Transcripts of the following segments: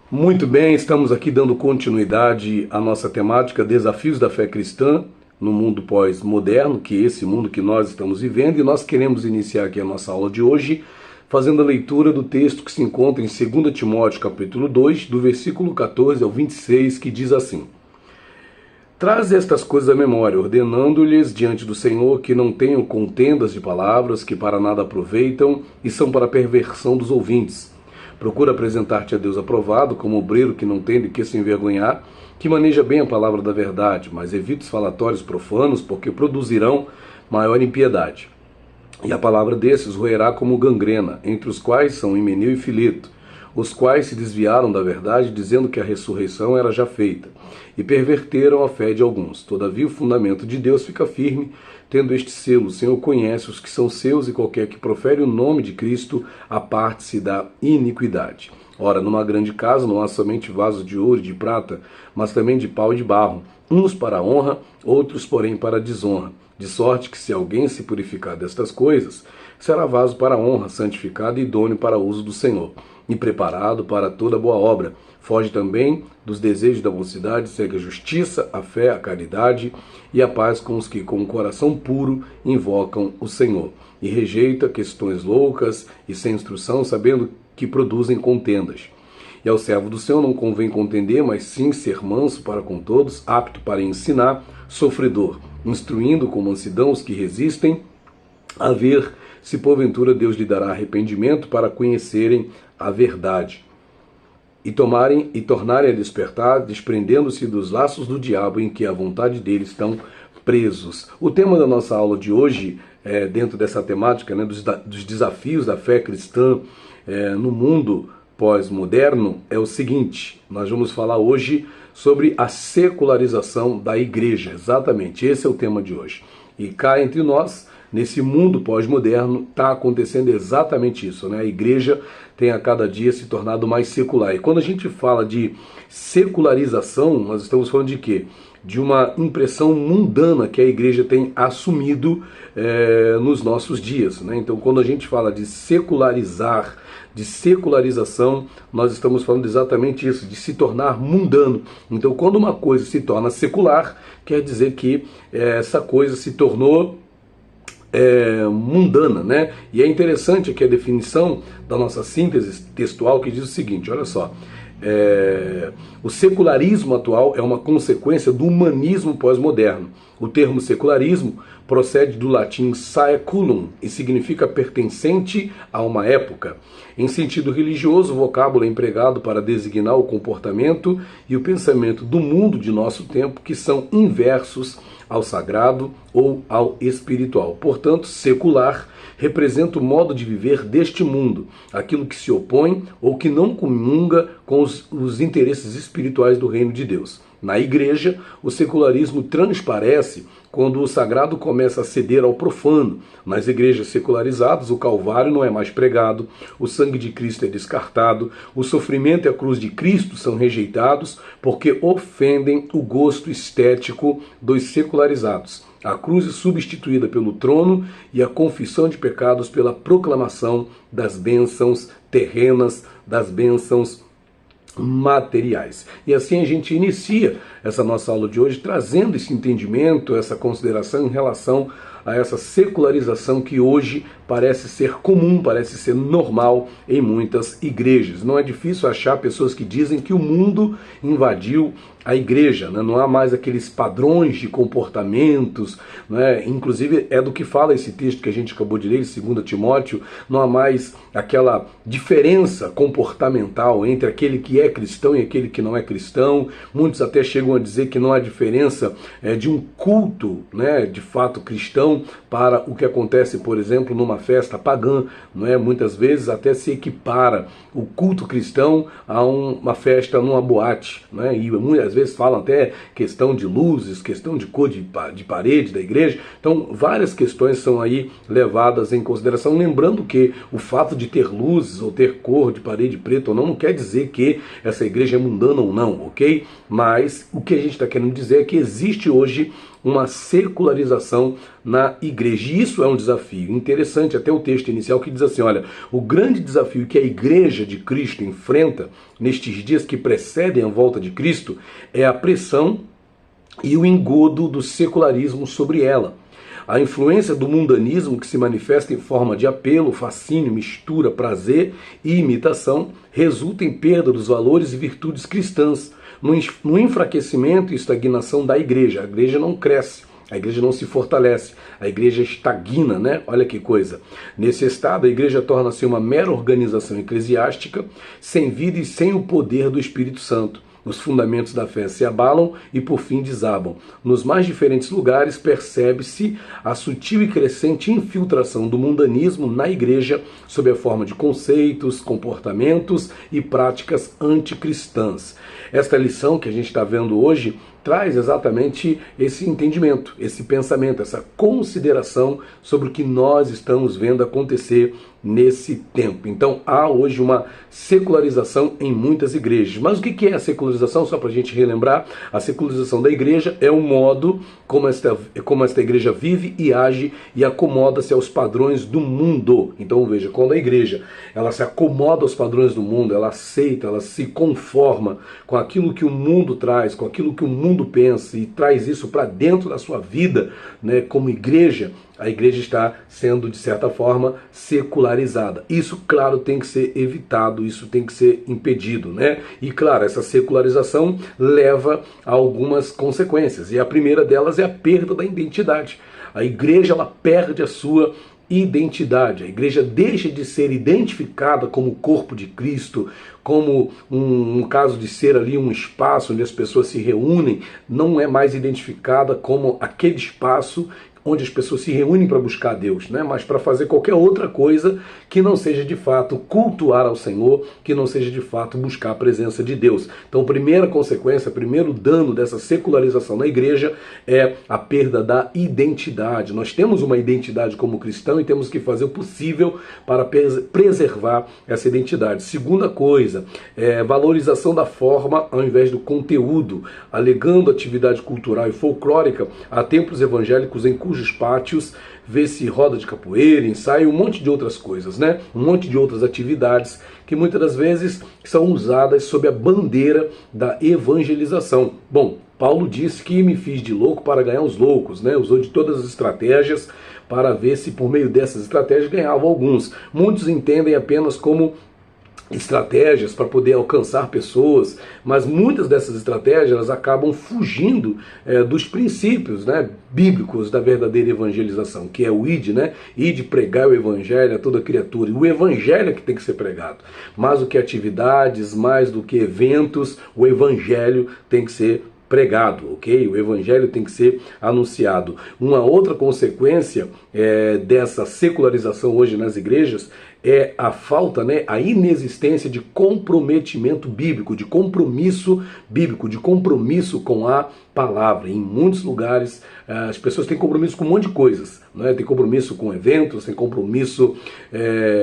Muito bem, estamos aqui dando continuidade à nossa temática Desafios da Fé Cristã no mundo pós-moderno, que é esse mundo que nós estamos vivendo, e nós queremos iniciar aqui a nossa aula de hoje fazendo a leitura do texto que se encontra em 2 Timóteo capítulo 2, do versículo 14 ao 26, que diz assim: Traz estas coisas à memória, ordenando-lhes diante do Senhor que não tenham contendas de palavras que para nada aproveitam e são para a perversão dos ouvintes. Procura apresentar-te a Deus aprovado, como obreiro que não tem de que se envergonhar, que maneja bem a palavra da verdade, mas evita os falatórios profanos, porque produzirão maior impiedade. E a palavra desses roerá como gangrena, entre os quais são Himeneu e Fileto, os quais se desviaram da verdade, dizendo que a ressurreição era já feita, e perverteram a fé de alguns. Todavia o fundamento de Deus fica firme, tendo este selo: o Senhor conhece os que são seus, e qualquer que profere o nome de Cristo, aparte-se da iniquidade. Ora, numa grande casa não há somente vasos de ouro e de prata, mas também de pau e de barro, uns para a honra, outros, porém, para a desonra. De sorte que, se alguém se purificar destas coisas, será vaso para a honra, santificado e idôneo para o uso do Senhor, e preparado para toda boa obra. Foge também dos desejos da mocidade, segue a justiça, a fé, a caridade e a paz com os que, com o coração puro, invocam o Senhor. E rejeita questões loucas e sem instrução, sabendo que produzem contendas. E ao servo do Senhor não convém contender, mas sim ser manso para com todos, apto para ensinar, sofredor, instruindo com mansidão os que resistem, a ver se porventura Deus lhe dará arrependimento para conhecerem a verdade e tornarem a despertar, desprendendo-se dos laços do diabo em que a vontade dele estão presos. O tema da nossa aula de hoje, dentro dessa temática, dos desafios da fé cristã no mundo pós-moderno, é o seguinte: nós vamos falar hoje sobre a secularização da igreja. Exatamente, esse é o tema de hoje. E cá entre nós, nesse mundo pós-moderno, está acontecendo exatamente isso, né? A igreja tem a cada dia se tornado mais secular. E quando a gente fala de secularização, nós estamos falando de quê? De uma impressão mundana que a igreja tem assumido nos nossos dias, né? Então, quando a gente fala de secularizar, de secularização, nós estamos falando exatamente isso, de se tornar mundano. Então, quando uma coisa se torna secular, quer dizer que essa coisa se tornou mundana, né? E é interessante aqui a definição da nossa síntese textual, que diz o seguinte: olha só, o secularismo atual é uma consequência do humanismo pós-moderno. O termo secularismo procede do latim saeculum e significa pertencente a uma época. Em sentido religioso, o vocábulo é empregado para designar o comportamento e o pensamento do mundo de nosso tempo, que são inversos ao sagrado ou ao espiritual. Portanto, secular representa o modo de viver deste mundo, aquilo que se opõe ou que não comunga com os interesses espirituais do reino de Deus. Na igreja, o secularismo transparece quando o sagrado começa a ceder ao profano. Nas igrejas secularizadas, o Calvário não é mais pregado, o sangue de Cristo é descartado, o sofrimento e a cruz de Cristo são rejeitados porque ofendem o gosto estético dos secularizados. A cruz é substituída pelo trono e a confissão de pecados pela proclamação das bênçãos terrenas, das bênçãos materiais. E assim a gente inicia essa nossa aula de hoje trazendo esse entendimento, essa consideração em relação a essa secularização que hoje parece ser comum, parece ser normal em muitas igrejas. Não é difícil achar pessoas que dizem que o mundo invadiu a igreja, né? Não há mais aqueles padrões de comportamentos, né? Inclusive é do que fala esse texto que a gente acabou de ler, 2 Timóteo, não há mais aquela diferença comportamental entre aquele que é cristão e aquele que não é cristão. Muitos até chegam a dizer que não há diferença de um culto, né, de fato cristão para o que acontece, por exemplo, numa festa pagã, não é? Muitas vezes até se equipara o culto cristão a uma festa numa boate, né? E muitas vezes falam até questão de luzes, questão de cor de parede da igreja. Então várias questões são aí levadas em consideração, lembrando que o fato de ter luzes ou ter cor de parede preta ou não quer dizer que essa igreja é mundana ou não, ok? Mas o que a gente está querendo dizer é que existe hoje uma secularização na igreja. E isso é um desafio interessante, até o texto inicial que diz assim, olha, o grande desafio que a igreja de Cristo enfrenta nestes dias que precedem a volta de Cristo é a pressão e o engodo do secularismo sobre ela. A influência do mundanismo, que se manifesta em forma de apelo, fascínio, mistura, prazer e imitação, resulta em perda dos valores e virtudes cristãs, no enfraquecimento e estagnação da igreja. A igreja não cresce, a igreja não se fortalece, a igreja estagna, né? Olha que coisa. Nesse estado, a igreja torna-se uma mera organização eclesiástica, sem vida e sem o poder do Espírito Santo. Os fundamentos da fé se abalam e por fim desabam. Nos mais diferentes lugares percebe-se a sutil e crescente infiltração do mundanismo na igreja sob a forma de conceitos, comportamentos e práticas anticristãs. Esta lição que a gente está vendo hoje traz exatamente esse entendimento, esse pensamento, essa consideração sobre o que nós estamos vendo acontecer nesse tempo. Então há hoje uma secularização em muitas igrejas. Mas o que é a secularização? Só para a gente relembrar, a secularização da igreja é o modo como esta igreja vive e age e acomoda-se aos padrões do mundo. Então veja, quando a igreja ela se acomoda aos padrões do mundo, ela aceita, ela se conforma com aquilo que o mundo traz, com aquilo que o mundo pensa e traz isso para dentro da sua vida, né, como igreja, a igreja está sendo, de certa forma, secularizada. Isso, claro, tem que ser evitado, isso tem que ser impedido, né? E, claro, essa secularização leva a algumas consequências. E a primeira delas é a perda da identidade. A igreja, ela perde a sua identidade. A igreja deixa de ser identificada como corpo de Cristo, como um caso de ser ali um espaço onde as pessoas se reúnem, não é mais identificada como aquele espaço onde as pessoas se reúnem para buscar a Deus, né? Mas para fazer qualquer outra coisa que não seja de fato cultuar ao Senhor, que não seja de fato buscar a presença de Deus. Então, primeira consequência, primeiro dano dessa secularização na igreja é a perda da identidade. Nós temos uma identidade como cristão e temos que fazer o possível para preservar essa identidade. Segunda coisa, valorização da forma ao invés do conteúdo, alegando atividade cultural e folclórica a templos evangélicos em cujos pátios vê-se roda de capoeira, ensaio, um monte de outras coisas, né? Um monte de outras atividades que muitas das vezes são usadas sob a bandeira da evangelização. Bom, Paulo disse que me fiz de louco para ganhar os loucos, né? Usou de todas as estratégias para ver se por meio dessas estratégias ganhava alguns. Muitos entendem apenas como estratégias para poder alcançar pessoas, mas muitas dessas estratégias acabam fugindo dos princípios, né, bíblicos da verdadeira evangelização, que é o id, né? Id, pregar o evangelho a toda criatura. E o evangelho é que tem que ser pregado. Mais do que atividades, mais do que eventos, o evangelho tem que ser pregado, ok? O evangelho tem que ser anunciado. Uma outra consequência dessa secularização hoje nas igrejas é a falta, né, a inexistência de comprometimento bíblico, de compromisso bíblico, de compromisso com a palavra. Em muitos lugares as pessoas têm compromisso com um monte de coisas, né? Tem compromisso com eventos, tem compromisso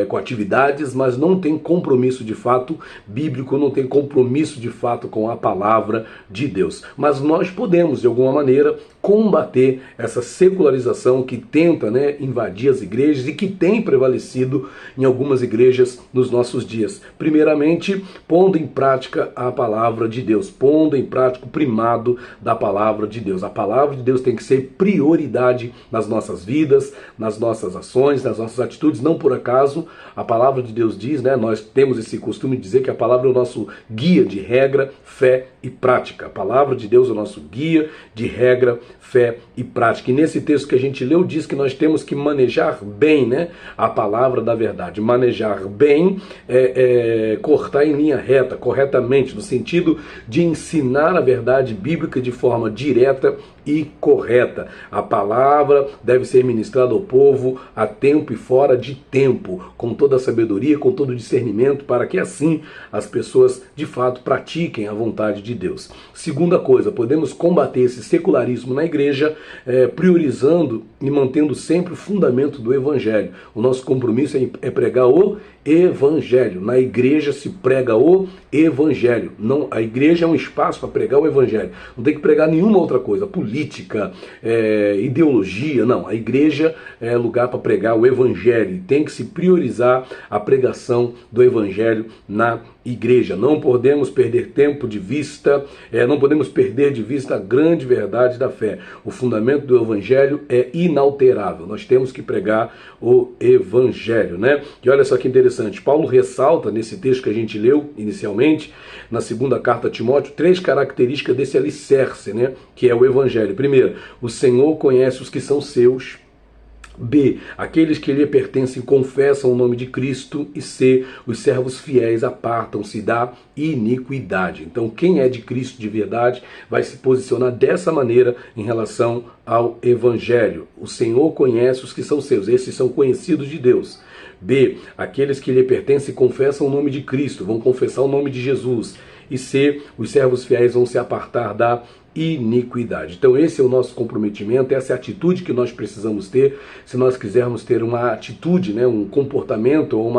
com atividades, mas não tem compromisso de fato bíblico, não tem compromisso de fato com a palavra de Deus. Mas nós podemos, de alguma maneira, combater essa secularização que tenta, né, invadir as igrejas e que tem prevalecido em algumas igrejas nos nossos dias. Primeiramente, pondo em prática a palavra de Deus, pondo em prática o primado da palavra de Deus. A palavra de Deus tem que ser prioridade nas nossas vidas, nas nossas ações, nas nossas atitudes. Não por acaso, a palavra de Deus diz, né, nós temos esse costume de dizer que a palavra é o nosso guia de regra, fé e prática. A palavra de Deus é o nosso guia de regra, fé e prática. E nesse texto que a gente leu, diz que nós temos que manejar bem, né, a palavra da verdade. Manejar bem cortar em linha reta, corretamente, no sentido de ensinar a verdade bíblica de forma direta e correta. A palavra deve ser ministrada ao povo a tempo e fora de tempo, com toda a sabedoria, com todo o discernimento, para que assim as pessoas de fato pratiquem a vontade de Deus. Segunda coisa, podemos combater esse secularismo na igreja priorizando e mantendo sempre o fundamento do evangelho. O nosso compromisso é pregar o evangelho. Na igreja se prega o evangelho. Não, a igreja é um espaço para pregar o evangelho. Não tem que pregar nenhuma outra coisa, política, ideologia. Não, a igreja é lugar para pregar o evangelho. Tem que se priorizar a pregação do evangelho na igreja. Não podemos perder tempo de vista, não podemos perder de vista a grande verdade da fé. O fundamento do evangelho é inalterável. Nós temos que pregar o evangelho, né? E olha só que interessante, Paulo ressalta nesse texto que a gente leu inicialmente, na segunda carta a Timóteo, 3 características desse alicerce, né? Que é o evangelho. Primeiro, o Senhor conhece os que são seus. B, aqueles que lhe pertencem confessam o nome de Cristo. E C, os servos fiéis apartam-se da iniquidade. Então, quem é de Cristo de verdade vai se posicionar dessa maneira em relação ao evangelho. O Senhor conhece os que são seus, esses são conhecidos de Deus. B, aqueles que lhe pertencem confessam o nome de Cristo, vão confessar o nome de Jesus. E C, os servos fiéis vão se apartar da iniquidade. Então esse é o nosso comprometimento, essa é a atitude que nós precisamos ter se nós quisermos ter uma atitude, né, um comportamento ou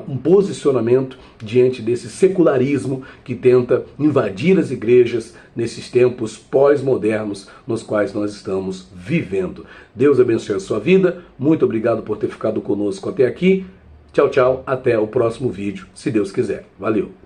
um posicionamento diante desse secularismo que tenta invadir as igrejas nesses tempos pós-modernos nos quais nós estamos vivendo. Deus abençoe a sua vida, muito obrigado por ter ficado conosco até aqui. Tchau, tchau, até o próximo vídeo, se Deus quiser. Valeu!